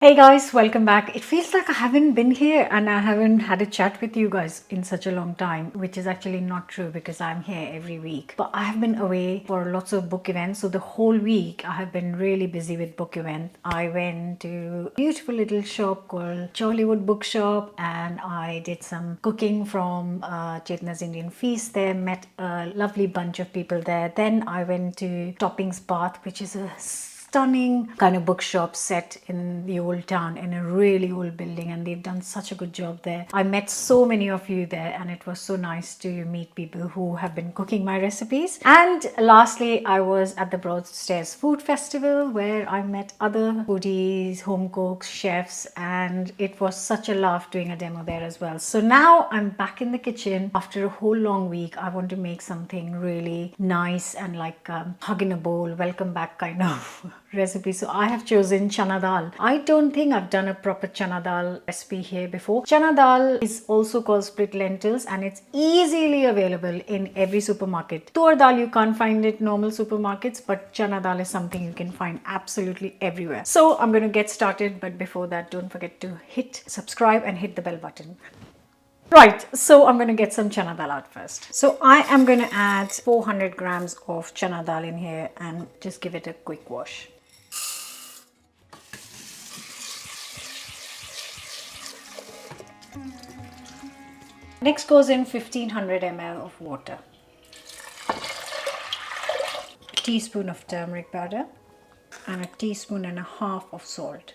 Hey guys, welcome back. It feels like I haven't been here and I haven't had a chat with you guys in such a long time, which is actually not true because I'm here every week. But I have been away for lots of book events, so the whole week I have been really busy with book events. I went to a beautiful little shop called Jollywood Bookshop and I did some cooking from Chetna's Indian Feast there, met a lovely bunch of people there. Then I went to Toppings Bath, which is a stunning kind of bookshop set in the old town in a really old building, and they've done such a good job there. I met so many of you there and it was so nice to meet people who have been cooking my recipes. And lastly, I was at the Broadstairs Food Festival where I met other foodies, home cooks, chefs, and it was such a laugh doing a demo there as well. So now I'm back in the kitchen after a whole long week. I want to make something really nice and like hug in a bowl, welcome back kind of recipe. So I have chosen chana dal. I don't think I've done a proper chana dal recipe here before. Chana dal is also called split lentils and it's easily available in every supermarket. Tur dal you can't find it normal supermarkets, but chana dal is something you can find absolutely everywhere. So I'm going to get started, but before that don't forget to hit subscribe and hit the bell button. Right, so I'm going to get some chana dal out first. So I am going to add 400 grams of chana dal in here and just give it a quick wash. Next goes in 1500 ml of water, a teaspoon of turmeric powder and a teaspoon and a half of salt.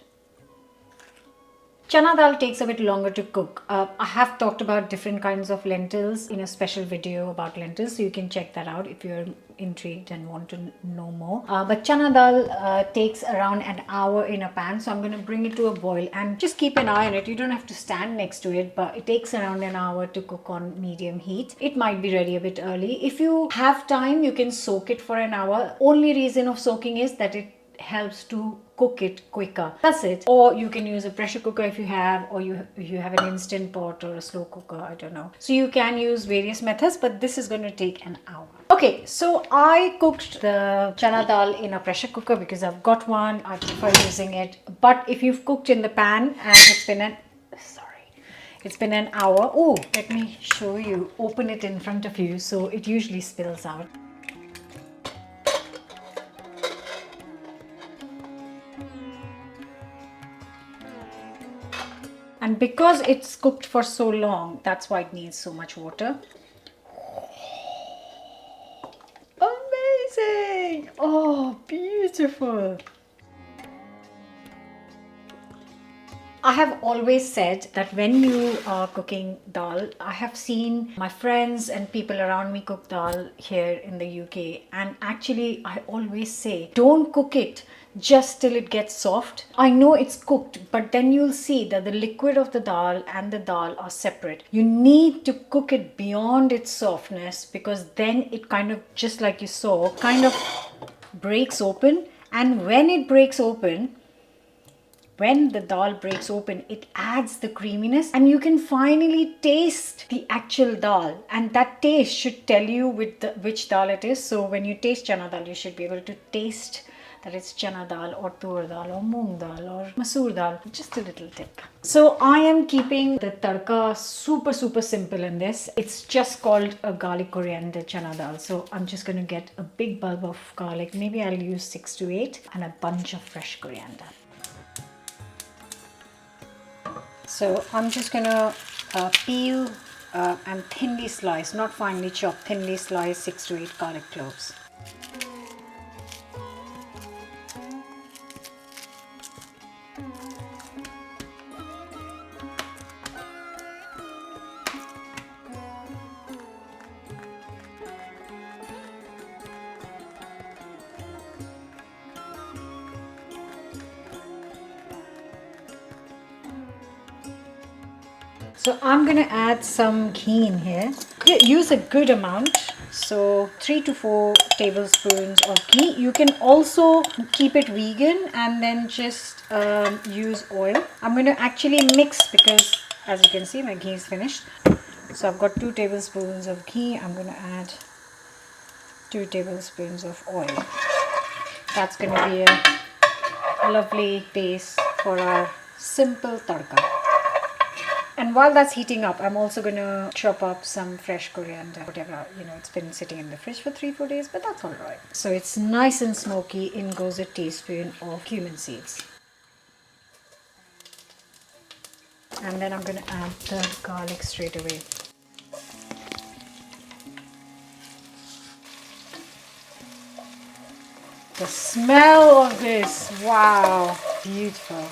Chana dal takes a bit longer to cook. I have talked about different kinds of lentils in a special video about lentils, so you can check that out if you're intrigued and want to know more. But chana dal takes around an hour in a pan, so I'm going to bring it to a boil and just keep an eye on it. You don't have to stand next to it, but it takes around an hour to cook on medium heat. It might be ready a bit early. If you have time, you can soak it for an hour. Only reason of soaking is that it helps to cook it quicker. That's it. Or you can use a pressure cooker if you have, or you have an instant pot or a slow cooker, I don't know. So you can use various methods, but this is going to take an hour. Okay, so I cooked the chana dal in a pressure cooker because I've got one. I prefer using it. But if you've cooked in the pan and it's been an hour. Oh, let me show you. Open it in front of you so it usually spills out. And because it's cooked for so long, that's why it needs so much water. Amazing! Oh, beautiful! I have always said that when you are cooking dal, I have seen my friends and people around me cook dal here in the UK, and actually I always say don't cook it just till it gets soft. I know it's cooked, but then you'll see that the liquid of the dal and the dal are separate. You need to cook it beyond its softness because then it kind of, just like you saw, kind of breaks open, and when it breaks open, when the dal breaks open, it adds the creaminess and you can finally taste the actual dal, and that taste should tell you which dal it is. So when you taste chana dal, you should be able to taste that it's chana dal or tur dal or moong dal or masoor dal. Just a little tip. So I am keeping the tarka super simple in this. It's just called a garlic coriander chana dal. So I'm just going to get a big bulb of garlic. Maybe I'll use 6 to 8 and a bunch of fresh coriander. So I'm just going to peel and thinly slice, not finely chop, thinly slice 6 to 8 garlic cloves. So I'm going to add some ghee in here. Use a good amount. So 3 to 4 tablespoons of ghee. You can also keep it vegan and then just use oil. I'm going to actually mix because as you can see my ghee is finished. So I've got 2 tablespoons of ghee. I'm going to add 2 tablespoons of oil. That's going to be a lovely base for our simple tarka. And while that's heating up, I'm also going to chop up some fresh coriander, whatever, it's been sitting in the fridge for 3-4 days, but that's all right. So it's nice and smoky. In goes a teaspoon of cumin seeds. And then I'm going to add the garlic straight away. The smell of this, wow, beautiful.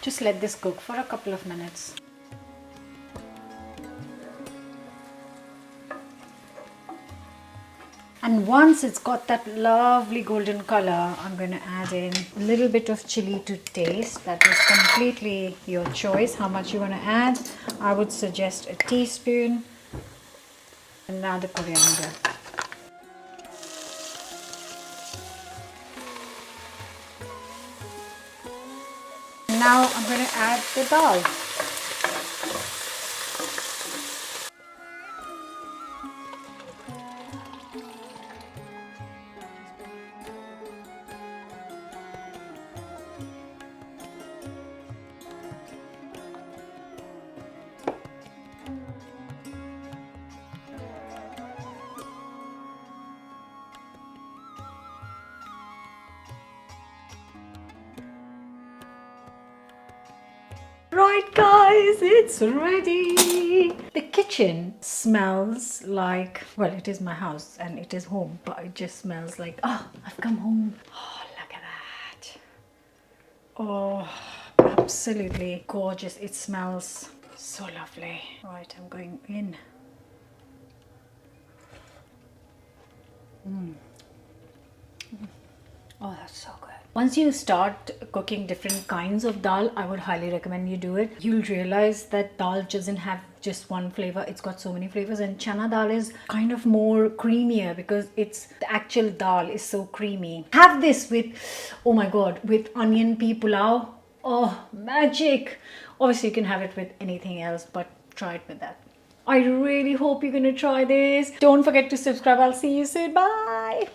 Just let this cook for a couple of minutes. And once it's got that lovely golden color, I'm going to add in a little bit of chili to taste. That is completely your choice how much you want to add. I would suggest a teaspoon. And now the coriander. Now I'm going to add the dal. Right guys, it's ready. The kitchen smells like, well, it is my house and it is home, but it just smells like, oh, I've come home. Oh, look at that. Oh, absolutely gorgeous. It smells so lovely. Right, I'm going in. Oh, that's so good. Once you start cooking different kinds of dal, I would highly recommend you do it. You'll realize that dal doesn't have just one flavor. It's got so many flavors, and chana dal is kind of more creamier because the actual dal is so creamy. Have this with, oh my god, with onion pea pulao. Oh, magic. Obviously, you can have it with anything else, but try it with that. I really hope you're going to try this. Don't forget to subscribe. I'll see you soon. Bye.